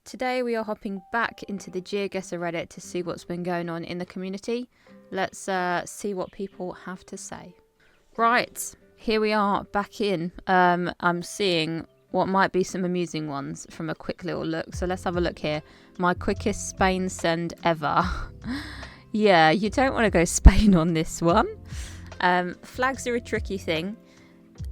Today we are hopping back into the Geoguessr Reddit to see what's been going on in the community. Let's see what people have to say. Right, here we are back in. I'm seeing what might be some amusing ones from a quick little look. So let's have a look here. My quickest Spain send ever. Yeah, you don't want to go Spain on this one. Flags are a tricky thing.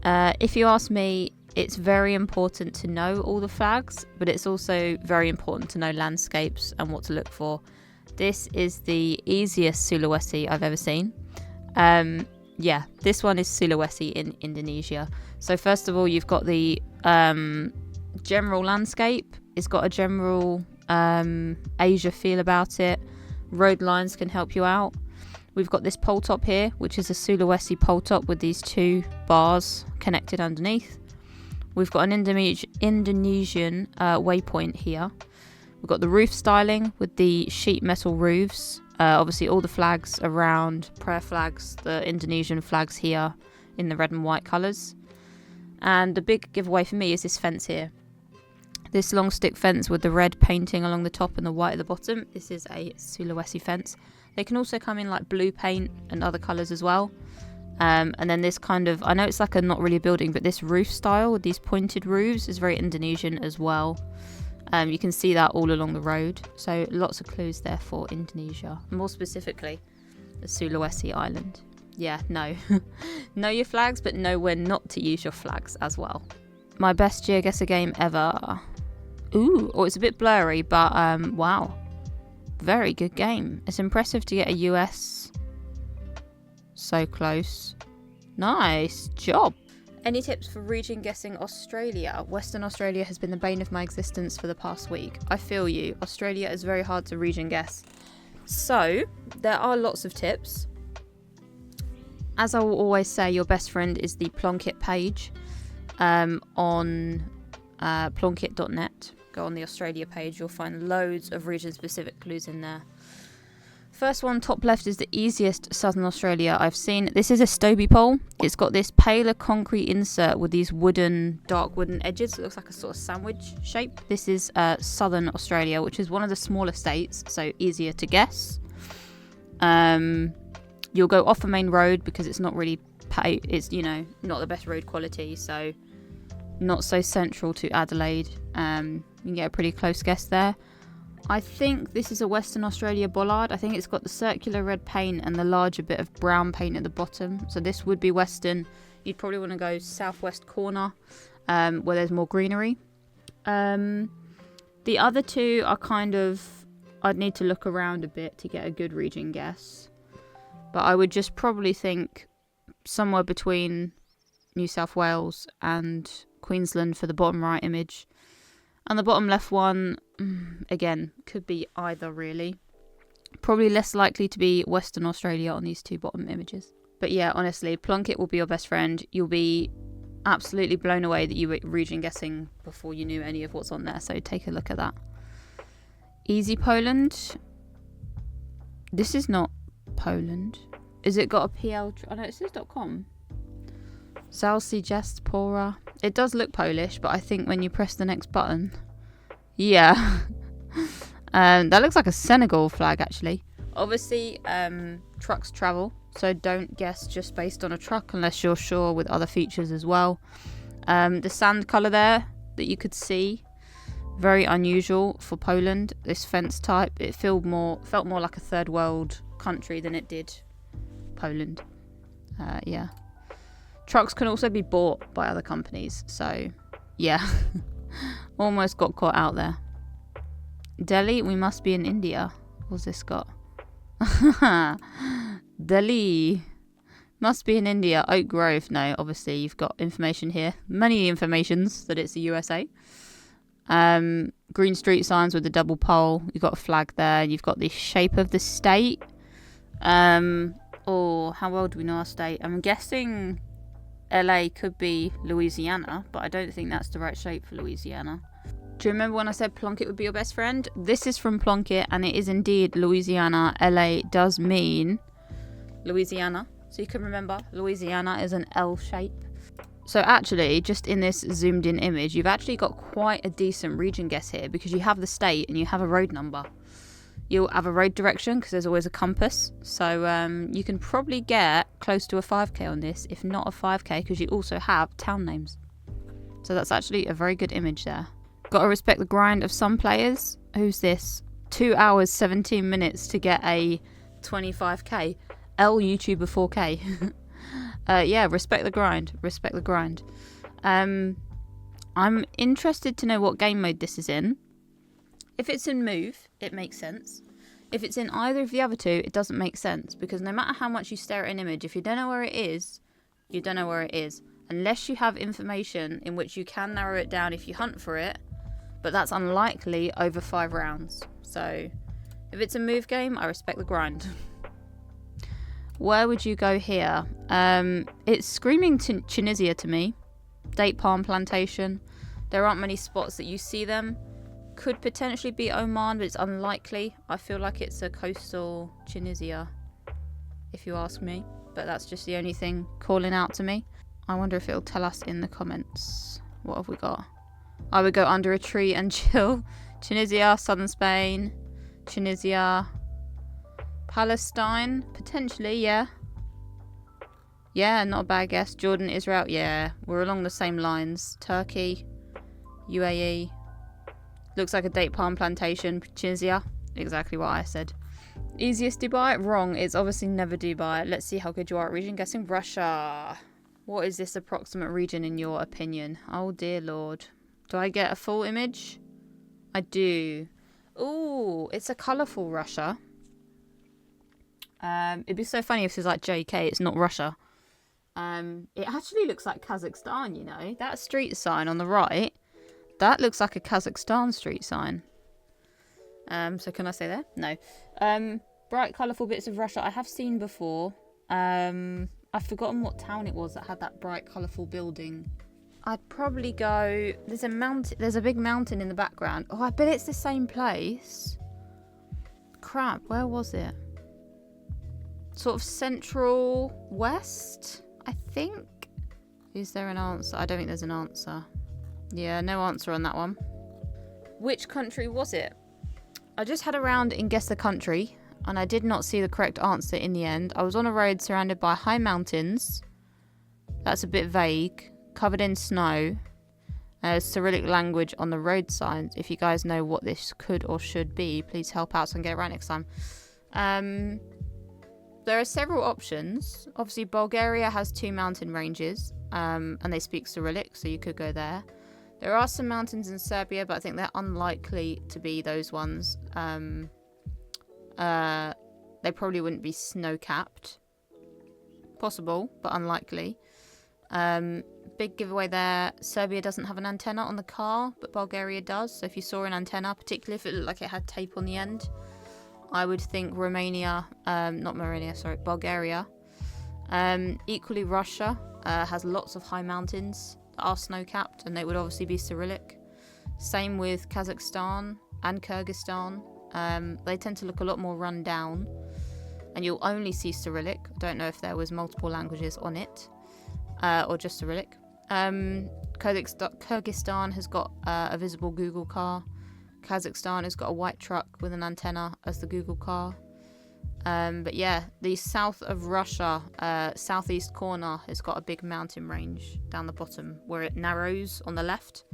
If you ask me, it's very important to know all the flags, but it's also very important to know landscapes and what to look for. This is the easiest Sulawesi I've ever seen. Yeah, this one is Sulawesi in Indonesia. So first of all, you've got the general landscape. It's got a general Asia feel about it. Road lines can help you out. We've got this pole top here, which is a Sulawesi pole top with these two bars connected underneath. We've got an Indonesian waypoint here. We've got the roof styling with the sheet metal roofs. Obviously all the flags around, prayer flags, the Indonesian flags here in the red and white colours. And the big giveaway for me is this fence here. This long stick fence with the red painting along the top and the white at the bottom. This is a Sulawesi fence. They can also come in like blue paint and other colours as well. And then this kind of, I know it's like a not really a building, but this roof style with these pointed roofs is very Indonesian as well. You can see that all along the road. So lots of clues there for Indonesia. More specifically, the Sulawesi island. Yeah, no. Know your flags, but know when not to use your flags as well. My best Geoguessr game ever. Ooh, oh, it's a bit blurry, but wow. Very good game. It's impressive to get a US so close. Nice job. Any tips for region guessing Australia? Western Australia has been the bane of my existence for the past week. I feel you. Australia is very hard to region guess. So, there are lots of tips. As I will always say, your best friend is the Plunkett page on plunkett.net. Go on the Australia page, you'll find loads of region-specific clues in there. First one, top left, is the easiest Southern Australia I've seen. This is a Stobie pole. It's got this paler concrete insert with these dark wooden edges. It looks like a sort of sandwich shape. This is Southern Australia, which is one of the smaller states, so easier to guess. You'll go off a main road because it's not really, it's, you know, not the best road quality, so not so central to Adelaide. You can get a pretty close guess there. I think this is a Western Australia bollard. I think it's got the circular red paint and the larger bit of brown paint at the bottom. So this would be Western. You'd probably want to go southwest corner where there's more greenery. The other two are kind of, I'd need to look around a bit to get a good region guess. But I would just probably think somewhere between New South Wales and Queensland for the bottom right image. And the bottom left one, again, could be either really. Probably less likely to be Western Australia on these two bottom images. But yeah, honestly, Plunkett will be your best friend. You'll be absolutely blown away that you were region guessing before you knew any of what's on there. So take a look at that. Easy Poland. This is not Poland. Is it got a PL? Oh no, it says .com. Zalsi Pora. It does look Polish, but I think when you press the next button, yeah, that looks like a Senegal flag actually. Obviously, trucks travel, so don't guess just based on a truck unless you're sure with other features as well. The sand colour there that you could see, very unusual for Poland. This fence type, it felt more like a third world country than it did Poland. Yeah. Trucks can also be bought by other companies, so yeah, almost got caught out there. Delhi, we must be in India. What's this got? Delhi, must be in India. Oak Grove, no, obviously you've got information here. Many informations that it's the USA. Green street signs with the double pole. You've got a flag there. You've got the shape of the state. Or how well do we know our state? I'm guessing LA could be Louisiana, but I don't think that's the right shape for Louisiana. Do you remember when I said Plunkett would be your best friend? This is from Plunkett, and it is indeed Louisiana. LA does mean Louisiana, so you can remember Louisiana is an L shape. So actually, just in this zoomed in image, you've actually got quite a decent region guess here, because you have the state and you have a road number. You'll have a road direction because there's always a compass. So you can probably get close to a 5k on this, if not a 5k, because you also have town names. So that's actually a very good image there. Got to respect the grind of some players. Who's this? 2 hours, 17 minutes to get a 25k. L YouTuber 4k. Yeah, respect the grind. Respect the grind. I'm interested to know what game mode this is in. If it's in move, it makes sense. If it's in either of the other two, it doesn't make sense. Because no matter how much you stare at an image, if you don't know where it is, you don't know where it is. Unless you have information in which you can narrow it down if you hunt for it. But that's unlikely over 5 rounds. So if it's a move game, I respect the grind. Where would you go here? It's screaming Tunisia to me. Date palm plantation. There aren't many spots that you see them. Could potentially be Oman, but it's unlikely. I feel like it's a coastal Tunisia, if you ask me. But that's just the only thing calling out to me. I wonder if it'll tell us in the comments. What have we got? I would go under a tree and chill. Tunisia, southern Spain, Tunisia, Palestine, potentially, yeah. Yeah, not a bad guess. Jordan, Israel, yeah. We're along the same lines. Turkey, UAE. Looks like a date palm plantation. Tunisia, exactly what I said. Easiest Dubai? Wrong. It's obviously never Dubai. Let's see how good you are at region guessing. Russia. What is this approximate region in your opinion? Oh dear lord. Do I get a full image? I do. Ooh, it's a colourful Russia. It'd be so funny if it was like JK, it's not Russia. It actually looks like Kazakhstan, you know. That street sign on the right, that looks like a Kazakhstan street sign. So can I say that? No. Bright, colourful bits of Russia I have seen before. I've forgotten what town it was that had that bright, colourful building. I'd probably go... There's a mountain. There's a big mountain in the background. Oh, I bet it's the same place. Crap, where was it? Sort of central west, I think. Is there an answer? I don't think there's an answer. Yeah, no answer on that one. Which country was it? I just had a round in Guess the Country, and I did not see the correct answer in the end. I was on a road surrounded by high mountains. That's a bit vague. Covered in snow. Cyrillic language on the road signs. If you guys know what this could or should be, please help out so I can get it right next time. There are several options. Obviously, Bulgaria has 2 mountain ranges, and they speak Cyrillic, so you could go there. There are some mountains in Serbia, but I think they're unlikely to be those ones. They probably wouldn't be snow-capped. Possible, but unlikely. Big giveaway there. Serbia doesn't have an antenna on the car, but Bulgaria does. So if you saw an antenna, particularly if it looked like it had tape on the end, I would think Bulgaria. Equally, Russia has lots of high mountains that are snow-capped, and they would obviously be Cyrillic. Same with Kazakhstan and Kyrgyzstan. They tend to look a lot more run down, and you'll only see Cyrillic. I don't know if there was multiple languages on it, or just Cyrillic. Kyrgyzstan has got a visible Google car. Kazakhstan has got a white truck with an antenna as the Google car. But yeah, the south of Russia, southeast corner, has got a big mountain range down the bottom where it narrows on the left.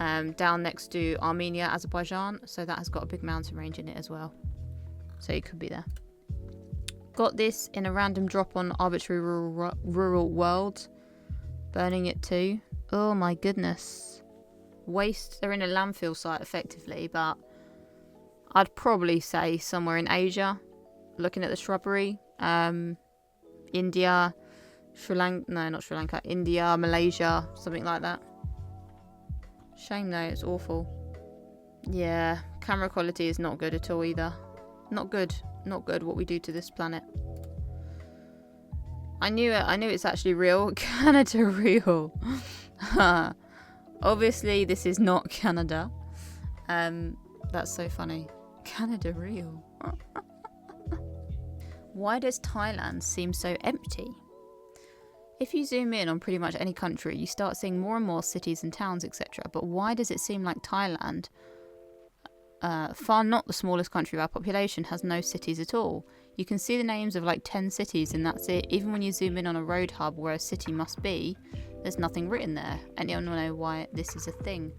Down next to Armenia, Azerbaijan, so that has got a big mountain range in it as well. So it could be there. Got this in a random drop on Arbitrary Rural World. Burning it too. Oh my goodness. Waste. They're in a landfill site effectively, but I'd probably say somewhere in Asia. Looking at the shrubbery. India. Sri Lanka. No, not Sri Lanka. India, Malaysia, something like that. Shame though, it's awful. Yeah, camera quality is not good at all either. Not good. Not good what we do to this planet. I knew it. I knew it's actually real. Canada real. Obviously, this is not Canada. That's so funny. Canada real. Why does Thailand seem so empty? If you zoom in on pretty much any country, you start seeing more and more cities and towns, etc. But why does it seem like Thailand, far not the smallest country by population, has no cities at all? You can see the names of like 10 cities and that's it. Even when you zoom in on a road hub where a city must be, there's nothing written there. And you don't know why this is a thing.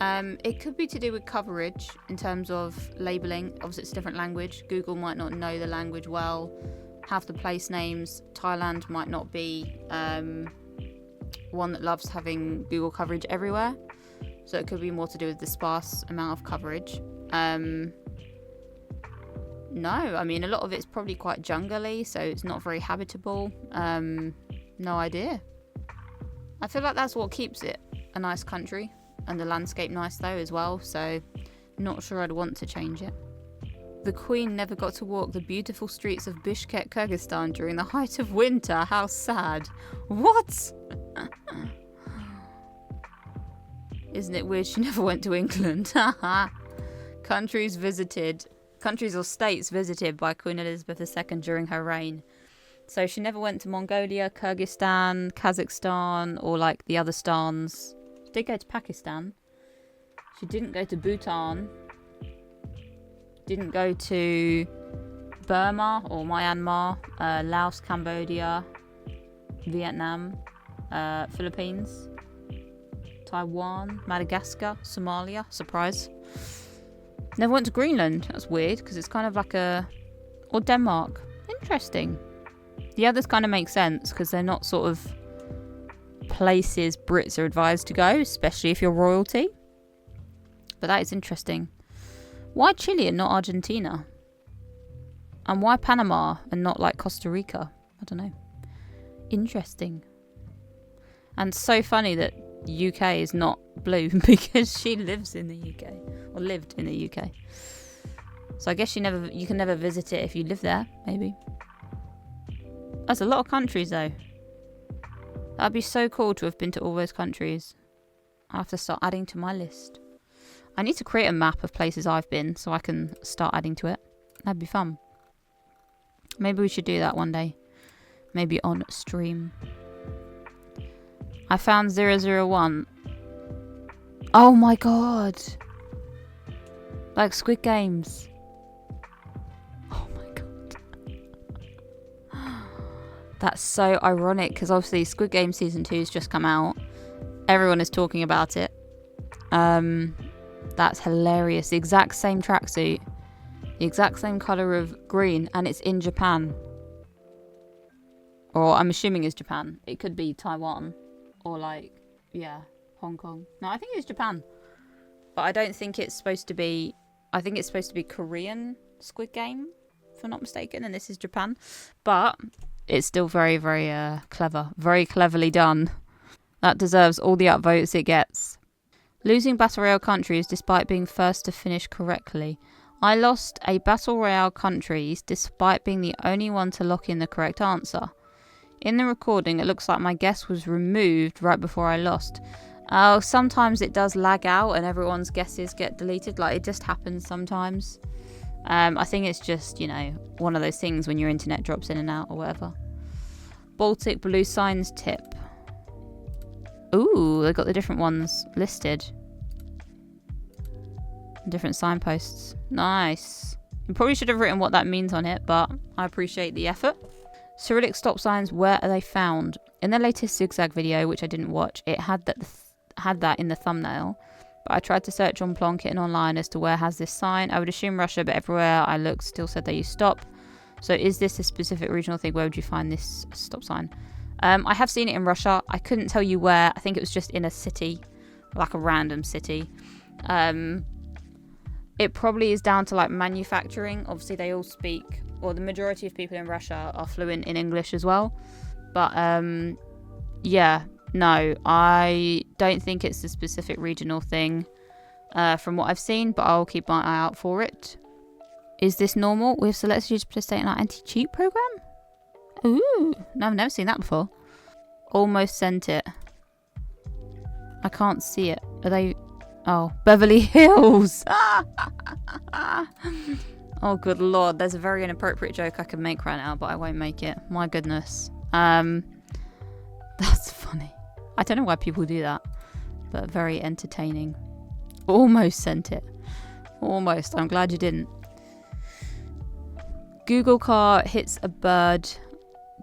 It could be to do with coverage in terms of labelling. Obviously it's a different language. Google might not know the language well. Have the place names. Thailand might not be one that loves having Google coverage everywhere. So it could be more to do with the sparse amount of coverage. No, I mean, a lot of it's probably quite jungly, so it's not very habitable. No idea. I feel like that's what keeps it a nice country. And the landscape nice though as well, so not sure I'd want to change it. The Queen never got to walk the beautiful streets of Bishkek, Kyrgyzstan during the height of winter. How sad. What? Isn't it weird she never went to England? Countries or states visited by Queen Elizabeth II during her reign. So she never went to Mongolia, Kyrgyzstan, Kazakhstan, or like the other stans. She did go to Pakistan. She didn't go to Bhutan. Didn't go to Burma or Myanmar, Laos, Cambodia, Vietnam, Philippines, Taiwan, Madagascar, Somalia. Surprise. Never went to Greenland. That's weird because it's kind of like or Denmark. Interesting. The others kind of make sense because they're not sort of places Brits are advised to go, especially if you're royalty. But that is interesting. Why Chile and not Argentina? And why Panama and not like Costa Rica? I don't know. Interesting. And so funny that UK is not blue because she lives in the UK or lived in the UK. So I guess you can never visit it if you live there, maybe. That's a lot of countries though. That'd be so cool to have been to all those countries. I have to start adding to my list. I need to create a map of places I've been so I can start adding to it. That'd be fun. Maybe we should do that one day. Maybe on stream. I found 001. Oh my god. Like Squid Games. Oh my god. That's so ironic because obviously Squid Game Season 2 has just come out. Everyone is talking about it. That's hilarious. The exact same tracksuit. The exact same colour of green. And it's in Japan. Or I'm assuming it's Japan. It could be Taiwan. Or like, yeah, Hong Kong. No, I think it's Japan. But I don't think it's supposed to be... I think it's supposed to be Korean Squid Game, if I'm not mistaken. And this is Japan. But it's still very, very clever. Very cleverly done. That deserves all the upvotes it gets. Losing Battle Royale countries despite being first to finish correctly. I lost a Battle Royale countries despite being the only one to lock in the correct answer. In the recording, it looks like my guess was removed right before I lost. Oh, sometimes it does lag out and everyone's guesses get deleted. Like, it just happens sometimes. I think it's just, you know, one of those things when your internet drops in and out or whatever. Baltic Blue Signs tip. Ooh, they got the different ones listed. Different signposts. Nice. You probably should have written what that means on it, but I appreciate the effort. Cyrillic stop signs, where are they found? In the latest zigzag video, which I didn't watch, it had that in the thumbnail. But I tried to search on Plonk and online as to where has this sign. I would assume Russia, but everywhere I looked still said they use stop. So is this a specific regional thing? Where would you find this stop sign? I have seen it in Russia. I couldn't tell you where. I think it was just in a city, like a random city. It probably is down to like manufacturing. Obviously they all speak, or the majority of people in Russia are fluent in English as well. But yeah, no, I don't think it's a specific regional thing from what I've seen, but I'll keep my eye out for it. Is this normal? We have selected you to participate in our anti-cheat program? Ooh, no, I've never seen that before. Almost sent it. I can't see it. Are they... Oh, Beverly Hills! Oh, good lord. There's a very inappropriate joke I could make right now, but I won't make it. My goodness. That's funny. I don't know why people do that, but very entertaining. Almost sent it. Almost. I'm glad you didn't. Google car hits bird,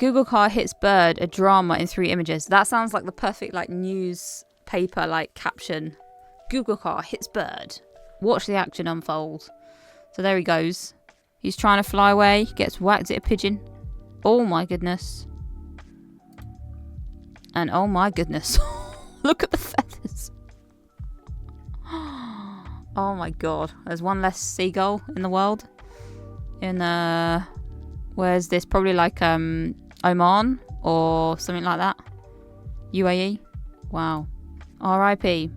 a drama in 3 images. That sounds like the perfect like newspaper like caption. Google car hits bird. Watch the action unfold. So there he goes. He's trying to fly away. Gets whacked at a pigeon. Oh my goodness. And oh my goodness. Look at the feathers. Oh my god. There's one less seagull in the world. In where's this? Probably like Oman or something like that. UAE. Wow. RIP.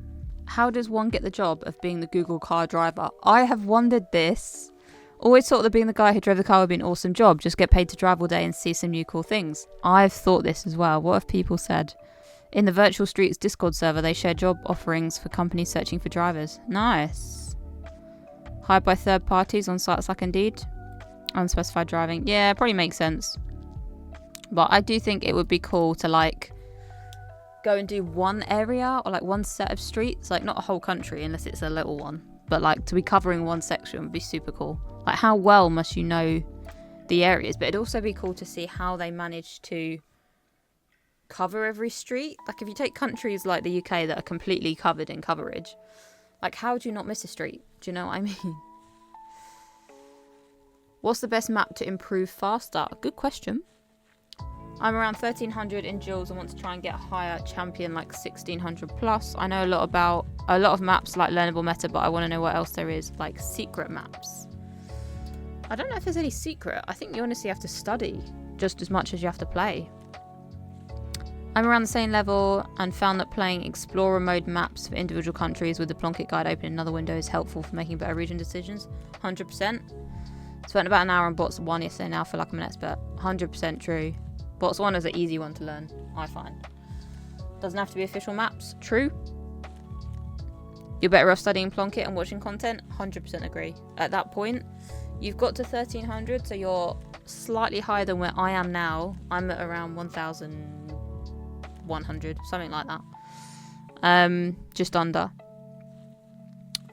How does one get the job of being the Google car driver? I have wondered this. Always thought that being the guy who drove the car would be an awesome job. Just get paid to drive all day and see some new cool things. I've thought this as well. What have people said? In the Virtual Streets Discord server, they share job offerings for companies searching for drivers. Nice. Hired by third parties on sites like Indeed. Unspecified driving. Yeah, probably makes sense. But I do think it would be cool to like go and do one area or like one set of streets. Like not a whole country unless it's a little one. But like to be covering one section would be super cool. Like how well must you know the areas? But it'd also be cool to see how they manage to cover every street. Like if you take countries like the UK that are completely covered in coverage, like how do you not miss a street? Do you know what I mean? What's the best map to improve faster? Good question. I'm around 1300 in Jules and want to try and get a higher champion like 1600 plus. I know a lot of maps like learnable meta, but I want to know what else there is, like secret maps. I don't know if there's any secret. I think you honestly have to study just as much as you have to play. I'm around the same level and found that playing Explorer mode maps for individual countries with the Plunkett guide open in another window is helpful for making better region decisions. 100%. Spent about an hour on Bots 1 yesterday, now I feel like I'm an expert. 100% true. Bots 1 is an easy one to learn, I find. Doesn't have to be official maps. True. You're better off studying Plunkett and watching content. 100% agree. At that point, you've got to 1300, so you're slightly higher than where I am now. I'm at around 1100, something like that. Just under.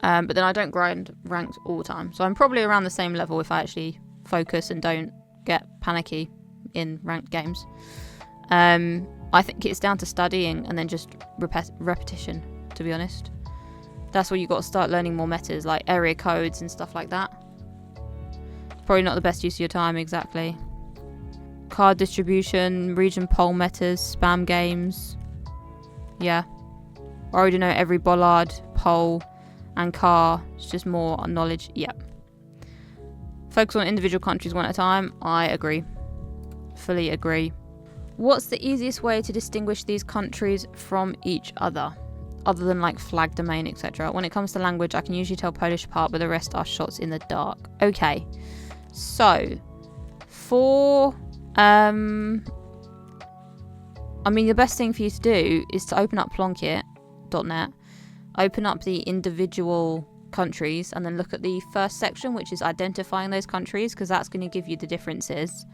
But then I don't grind ranked all the time. So I'm probably around the same level if I actually focus and don't get panicky in ranked games. I think it's down to studying and then just repetition, to be honest. That's where you got to start learning more metas, like area codes and stuff like that. Probably not the best use of your time, exactly. Card distribution, region poll metas, spam games. Yeah. I already know every bollard, poll, and car. It's just more knowledge. Yep. Focus on individual countries one at a time. I agree. Fully agree. What's the easiest way to distinguish these countries from each other than like flag domain, etc.? When it comes to language, I can usually tell Polish apart, but the rest are shots in the dark. Okay. So, for I mean, the best thing for you to do is to open up Plunkett.net, open up the individual countries, and then look at the first section, which is identifying those countries, because that's going to give you the differences.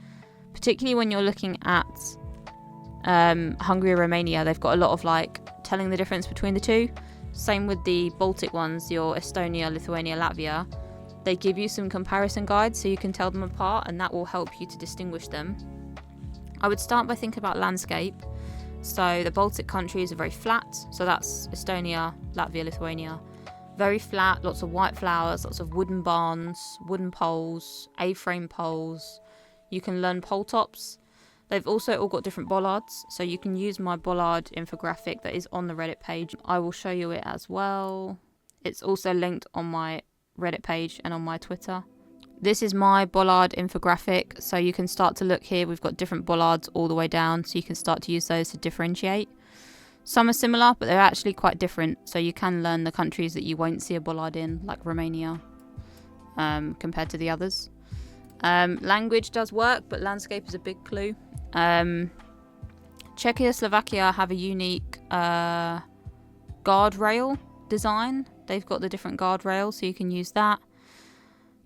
Particularly when you're looking at Hungary or Romania, they've got a lot of like telling the difference between the two. Same with the Baltic ones, your Estonia, Lithuania, Latvia. They give you some comparison guides so you can tell them apart, and that will help you to distinguish them. I would start by thinking about landscape. So the Baltic countries are very flat. So that's Estonia, Latvia, Lithuania. Very flat, lots of white flowers, lots of wooden barns, wooden poles, A-frame poles. You can learn pole tops. They've also all got different bollards. So you can use my bollard infographic that is on the Reddit page. I will show you it as well. It's also linked on my Reddit page and on my Twitter. This is my bollard infographic, so you can start to look here. We've got different bollards all the way down, so you can start to use those to differentiate. Some are similar, but they're actually quite different, so you can learn the countries that you won't see a bollard in, like Romania, compared to the others. Language does work, but landscape is a big clue. Czechoslovakia have a unique guardrail design. They've got the different guardrails, so you can use that.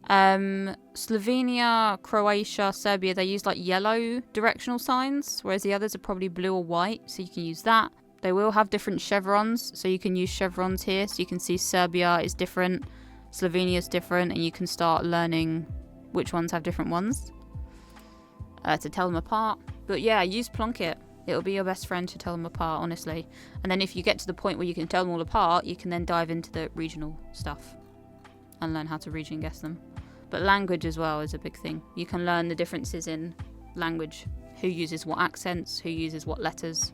Slovenia, Croatia, Serbia, they use like yellow directional signs, whereas the others are probably blue or white, so you can use that. They will have different chevrons, so you can use chevrons here. So you can see Serbia is different, Slovenia is different, and you can start learning which ones have different ones to tell them apart. But yeah, use Plunkett. It'll be your best friend to tell them apart, honestly. And then if you get to the point where you can tell them all apart, you can then dive into the regional stuff and learn how to region guess them. But language as well is a big thing. You can learn the differences in language, who uses what accents, who uses what letters,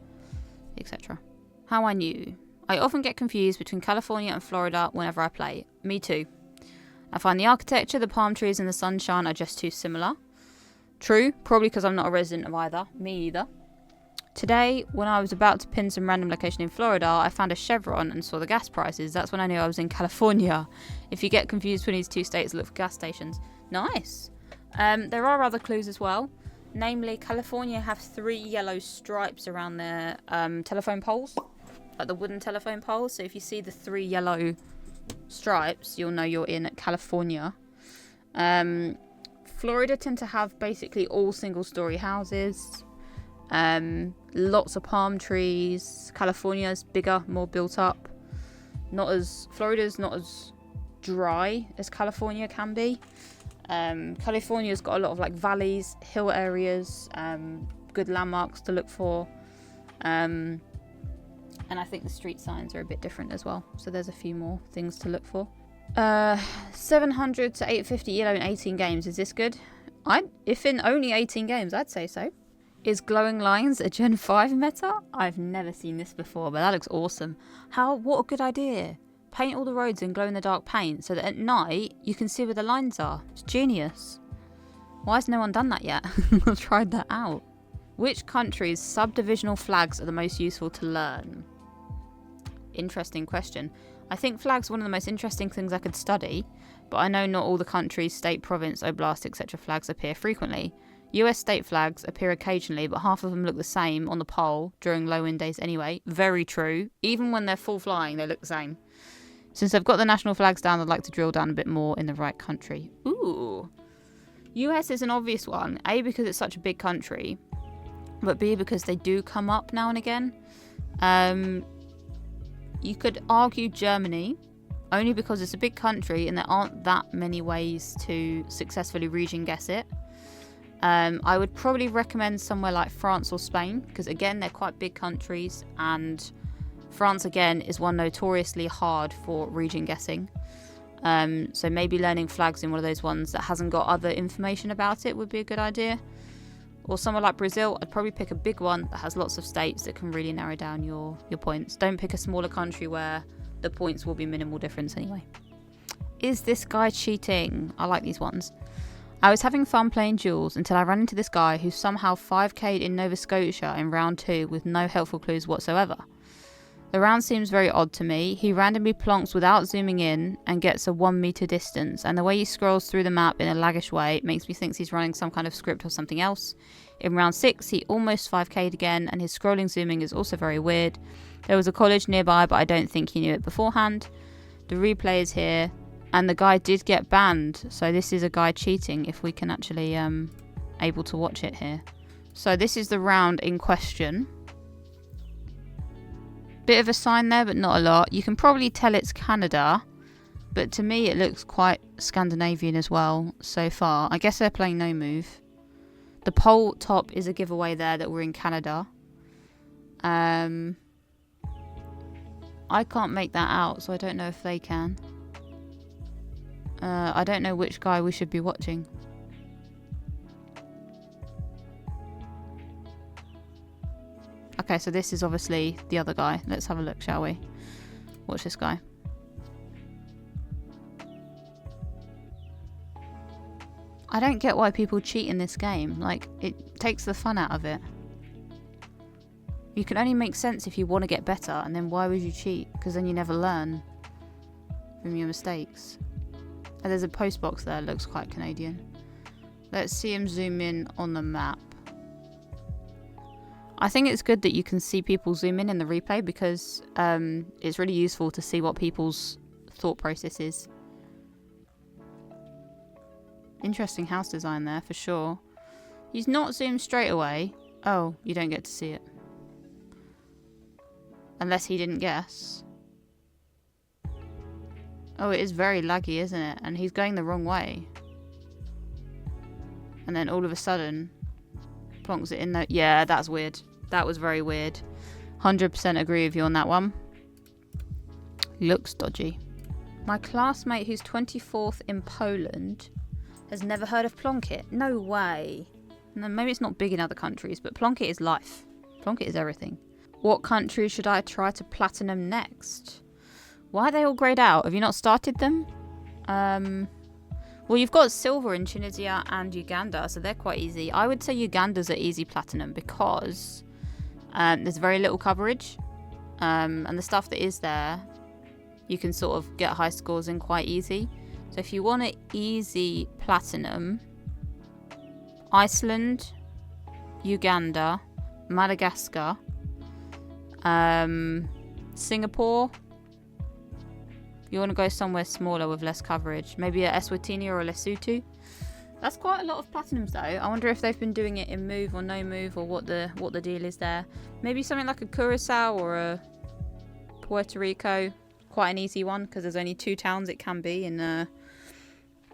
etc. How I knew. I often get confused between California and Florida whenever I play. Me too. I find the architecture, the palm trees and the sunshine are just too similar. True, probably because I'm not a resident of either. Me either. Today, when I was about to pin some random location in Florida, I found a chevron and saw the gas prices. That's when I knew I was in California. If you get confused between these two states, look for gas stations. Nice. There are other clues as well. Namely, California have 3 yellow stripes around their telephone poles, like the wooden telephone poles. So if you see the 3 yellow stripes, you'll know you're in California. Florida tend to have basically all single-story houses. Lots of palm trees. California's bigger, more built up. Florida's not as dry as California can be. California's got a lot of like valleys, hill areas, good landmarks to look for. And I think the street signs are a bit different as well. So there's a few more things to look for. 700 to 850 elo in 18 games. Is this good? If in only 18 games, I'd say so. Is glowing lines a Gen 5 meta? I've never seen this before, but that looks awesome. What a good idea. Paint all the roads in glow-in-the-dark paint so that at night you can see where the lines are. It's genius. Why has no one done that yet? I've tried that out. Which countries' subdivisional flags are the most useful to learn? Interesting question. I think flags are one of the most interesting things I could study, but I know not all the countries, state, province, oblast, etc. flags appear frequently. US state flags appear occasionally, but half of them look the same on the pole during low wind days anyway. Very true. Even when they're full flying, they look the same. Since I've got the national flags down, I'd like to drill down a bit more in the right country. Ooh. US is an obvious one. A, because it's such a big country, but B, because they do come up now and again. You could argue Germany, only because it's a big country and there aren't that many ways to successfully region guess it. I would probably recommend somewhere like France or Spain, because again, they're quite big countries, and France again is one notoriously hard for region guessing. So maybe learning flags in one of those ones that hasn't got other information about it would be a good idea. Or somewhere like Brazil, I'd probably pick a big one that has lots of states that can really narrow down your points. Don't pick a smaller country where the points will be minimal difference anyway. Is this guy cheating? I like these ones. I was having fun playing duels until I ran into this guy who somehow 5k'd in Nova Scotia in round 2 with no helpful clues whatsoever. The round seems very odd to me. He randomly plonks without zooming in and gets a 1 meter distance, and the way he scrolls through the map in a laggish way makes me think he's running some kind of script or something else. In round 6 he almost 5k'd again, and his scrolling zooming is also very weird. There was a college nearby, but I don't think he knew it beforehand. The replay is here. And the guy did get banned, so this is a guy cheating if we can actually able to watch it here. So this is the round in question. Bit of a sign there, but not a lot. You can probably tell it's Canada, but to me it looks quite Scandinavian as well so far. I guess they're playing no move. The pole top is a giveaway there that we're in Canada. I can't make that out, so I don't know if they can. I don't know which guy we should be watching. Okay, so this is obviously the other guy. Let's have a look, shall we? Watch this guy. I don't get why people cheat in this game. Like, it takes the fun out of it. You can only make sense if you want to get better, and then why would you cheat? Because then you never learn from your mistakes. And there's a post box there, looks quite Canadian. Let's see him zoom in on the map. I think it's good that you can see people zoom in the replay, because it's really useful to see what people's thought process is. Interesting house design there, for sure. He's not zoomed straight away. Oh, you don't get to see it. Unless he didn't guess. Oh, it is very laggy, isn't it? And he's going the wrong way. And then all of a sudden, plonks it in there. Yeah, that's weird. That was very weird. 100% agree with you on that one. Looks dodgy. My classmate who's 24th in Poland has never heard of Plonket. No way. No, maybe it's not big in other countries, but Plonket is life. Plonket is everything. What country should I try to platinum next? Why are they all greyed out? Have you not started them? Well, you've got silver in Tunisia and Uganda, so they're quite easy. I would say Uganda's an easy platinum because there's very little coverage. And the stuff that is there, you can sort of get high scores in quite easy. So if you want an easy platinum, Iceland, Uganda, Madagascar, Singapore. You want to go somewhere smaller with less coverage. Maybe a Eswatini or a Lesotho. That's quite a lot of platinums though. I wonder if they've been doing it in move or no move, or what the deal is there. Maybe something like a Curacao or a Puerto Rico. Quite an easy one because there's only 2 towns it can be in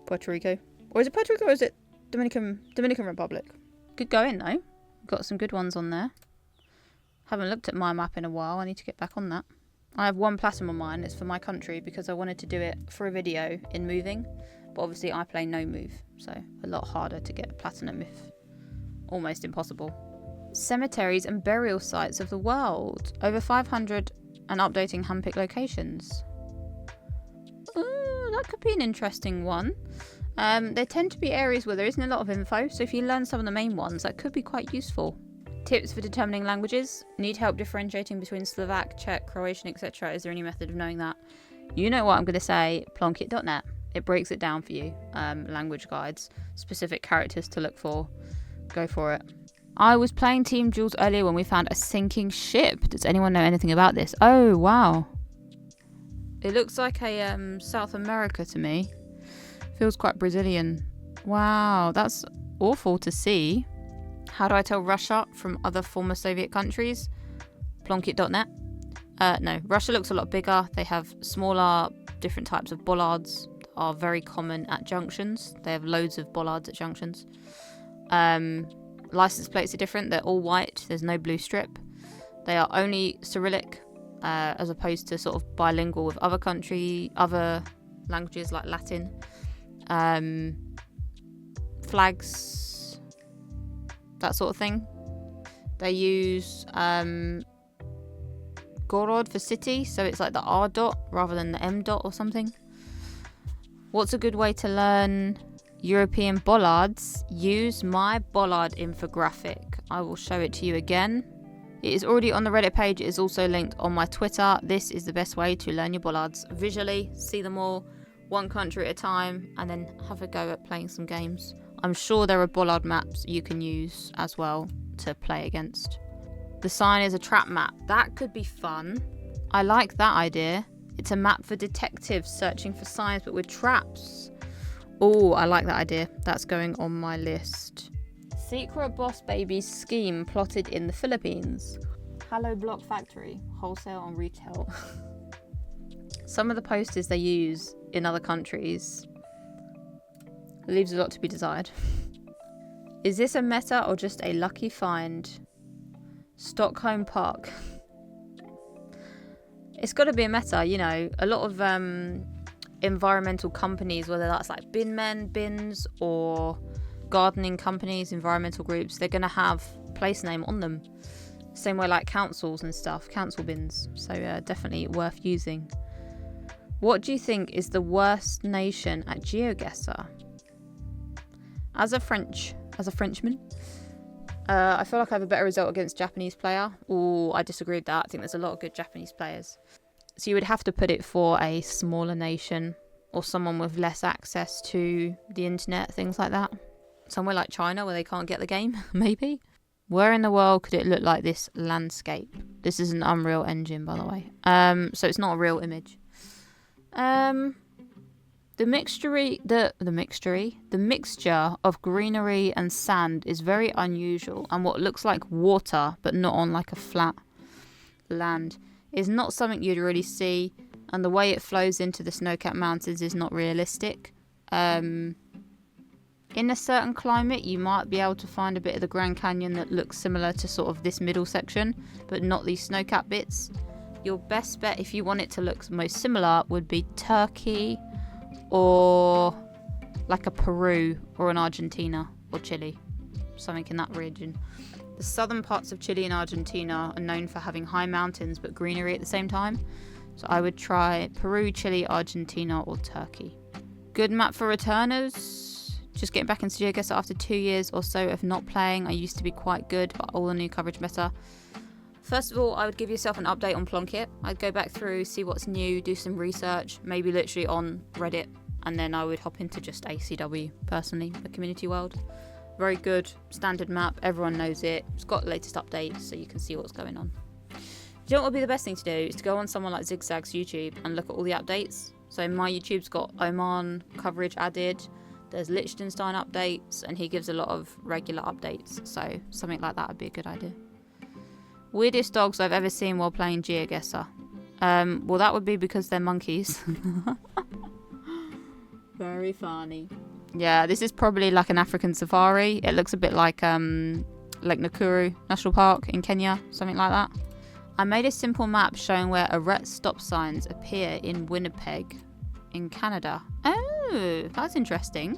Puerto Rico. Or is it Puerto Rico or is it Dominican Republic? Good going though. Got some good ones on there. Haven't looked at my map in a while. I need to get back on that. I have 1 platinum on mine. It's for my country because I wanted to do it for a video in moving. But obviously I play no move. So a lot harder to get platinum, if almost impossible. Cemeteries and burial sites of the world. Over 500 and updating handpicked locations. Ooh, that could be an interesting one. They tend to be areas where there isn't a lot of info. So if you learn some of the main ones, that could be quite useful. Tips for determining languages. Need help differentiating between Slovak, Czech, Croatian, etc. Is there any method of knowing that? You know what I'm going to say. Plonket.net. It breaks it down for you. Language guides. Specific characters to look for. Go for it. I was playing Team Jules earlier when we found a sinking ship. Does anyone know anything about this? Oh, wow. It looks like a South America to me. Feels quite Brazilian. Wow, that's awful to see. How do I tell Russia from other former Soviet countries? Plonket.net. No, Russia looks a lot bigger. They have smaller, different types of bollards that are very common at junctions. They have loads of bollards at junctions. License plates are different. They're all white. There's no blue strip. They are only Cyrillic, as opposed to sort of bilingual with other languages like Latin. Flags, that sort of thing. They use Gorod for city, so it's like the R dot rather than the M dot or something. What's a good way to learn European bollards? Use my bollard infographic. I will show it to you again. It is already on the Reddit page. It is also linked on my Twitter. This is the best way to learn your bollards visually. See them all, one country at a time, and then have a go at playing some games. I'm sure there are bollard maps you can use as well to play against. The sign is a trap map. That could be fun. I like that idea. It's a map for detectives searching for signs but with traps. Oh, I like that idea. That's going on my list. Secret boss baby's scheme plotted in the Philippines. Hello Block Factory. Wholesale and retail. Some of the posters they use in other countries leaves a lot to be desired. Is this a meta or just a lucky find? Stockholm Park. It's got to be a meta, you know. A lot of environmental companies, whether that's like bins or gardening companies, environmental groups, they're going to have place name on them. Same way like councils and stuff, council bins. So definitely worth using. What do you think is the worst nation at Geoguessr? As a Frenchman, I feel like I have a better result against Japanese player. Oh, I disagree with that. I think there's a lot of good Japanese players. So you would have to put it for a smaller nation or someone with less access to the internet, things like that. Somewhere like China where they can't get the game, maybe. Where in the world could it look like this landscape? This is an Unreal Engine, by the way. So it's not a real image. The The mixture of greenery and sand is very unusual, and what looks like water, but not on like a flat land, is not something you'd really see, and the way it flows into the snow-capped mountains is not realistic. In a certain climate, you might be able to find a bit of the Grand Canyon that looks similar to sort of this middle section, but not these snow-capped bits. Your best bet, if you want it to look most similar, would be Turkey, or like a Peru or an Argentina or Chile, something in that region. The southern parts of Chile and Argentina are known for having high mountains but greenery at the same time. So I would try Peru, Chile, Argentina or Turkey. Good map for returners. Just getting back into Geoguessr after 2 years or so of not playing. I used to be quite good, but all the new coverage better. First of all, I would give yourself an update on Plunkett. I'd go back through, see what's new, do some research, maybe literally on Reddit, and then I would hop into just ACW, personally, the community world. Very good, standard map, everyone knows it. It's got the latest updates, so you can see what's going on. Do you know what would be the best thing to do? Is to go on someone like Zigzag's YouTube and look at all the updates. So my YouTube's got Oman coverage added, there's Liechtenstein updates, and he gives a lot of regular updates, so something like that would be a good idea. Weirdest dogs I've ever seen while playing Geoguessr. Well, that would be because they're monkeys. Very funny. Yeah, this is probably like an African safari. It looks a bit like Nakuru National Park in Kenya, something like that. I made a simple map showing where arrêt stop signs appear in Winnipeg, in Canada. Oh, that's interesting.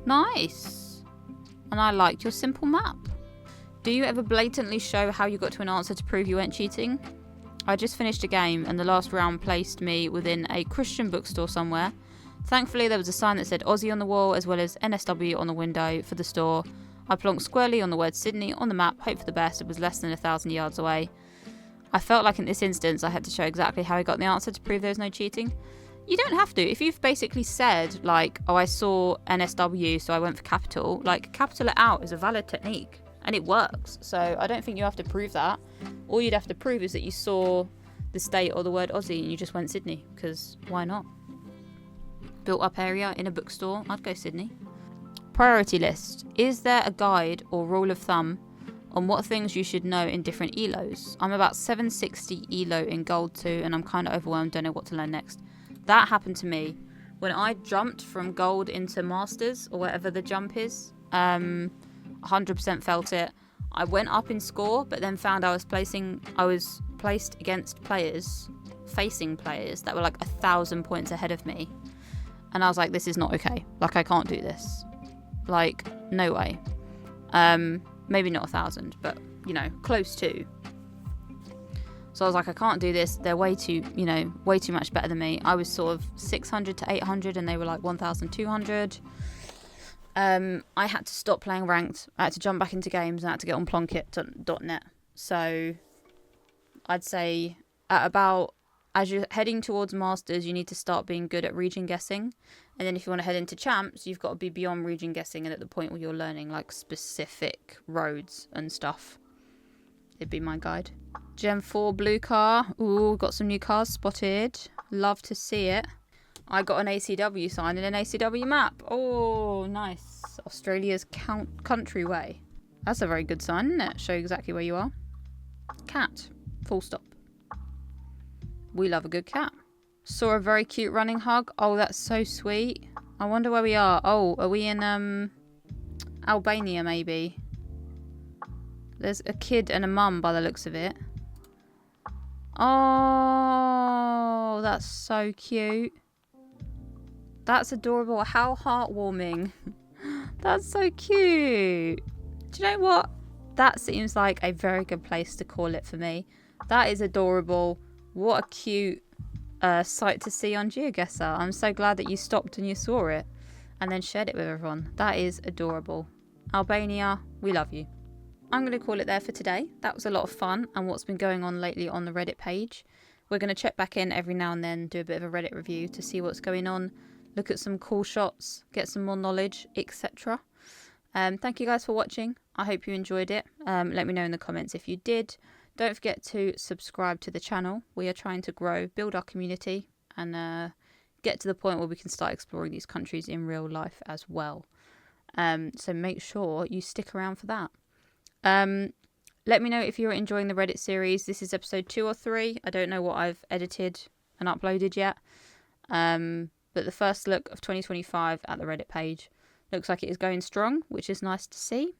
Nice. And I liked your simple map. Do you ever blatantly show how you got to an answer to prove you weren't cheating? I just finished a game and the last round placed me within a Christian bookstore somewhere. Thankfully there was a sign that said Aussie on the wall as well as NSW on the window for the store. I plonked squarely on the word Sydney on the map, hope for the best. It was less than 1,000 yards away. I felt like in this instance I had to show exactly how I got the answer to prove there was no cheating. You don't have to. If you've basically said like, oh, I saw NSW so I went for capital, like capital it out is a valid technique. And it works, so I don't think you have to prove that. All you'd have to prove is that you saw the state or the word Aussie and you just went Sydney, because why not? Built up area in a bookstore, I'd go Sydney. Priority list. Is there a guide or rule of thumb on what things you should know in different ELOs? I'm about 760 ELO in Gold 2 and I'm kind of overwhelmed, don't know what to learn next. That happened to me when I jumped from Gold into Masters, or whatever the jump is. 100% felt it. I went up in score, but then found I was placed against players, facing players that were like 1,000 points ahead of me. And I was like, this is not okay. Like, I can't do this. Like, no way. Maybe not 1,000, but, you know, close to. So I was like, I can't do this. They're way too much better than me. I was sort of 600 to 800 and they were like 1,200. I had to stop playing ranked. I had to jump back into games and I had to get on Plunkett.net. So I'd say at about, as you're heading towards Masters, you need to start being good at region guessing. And then if you want to head into Champs, you've got to be beyond region guessing and at the point where you're learning like specific roads and stuff. It'd be my guide. Gem 4 blue car. Ooh, got some new cars spotted. Love to see it. I got an ACW sign and an ACW map. Oh, nice. Australia's country way. That's a very good sign, isn't it? Show exactly where you are. Cat. Full stop. We love a good cat. Saw a very cute running hug. Oh, that's so sweet. I wonder where we are. Oh, are we in Albania maybe? There's a kid and a mum by the looks of it. Oh, that's so cute. That's adorable. How heartwarming. That's so cute. Do you know what? That seems like a very good place to call it for me. That is adorable. What a cute sight to see on Geoguessr. I'm so glad that you stopped and you saw it and then shared it with everyone. That is adorable. Albania, we love you. I'm going to call it there for today. That was a lot of fun and what's been going on lately on the Reddit page. We're going to check back in every now and then, do a bit of a Reddit review to see what's going on, look at some cool shots, get some more knowledge, etc. Thank you guys for watching. I hope you enjoyed it. Let me know in the comments if you did. Don't forget to subscribe to the channel. We are trying to grow, build our community, and get to the point where we can start exploring these countries in real life as well. So make sure you stick around for that. Let me know if you're enjoying the Reddit series. This is episode 2 or 3. I don't know what I've edited and uploaded yet. But the first look of 2025 at the Reddit page looks like it is going strong, which is nice to see.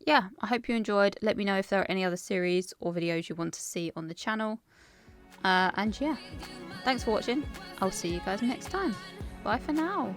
Yeah, I hope you enjoyed. Let me know if there are any other series or videos you want to see on the channel. And yeah, thanks for watching. I'll see you guys next time. Bye for now.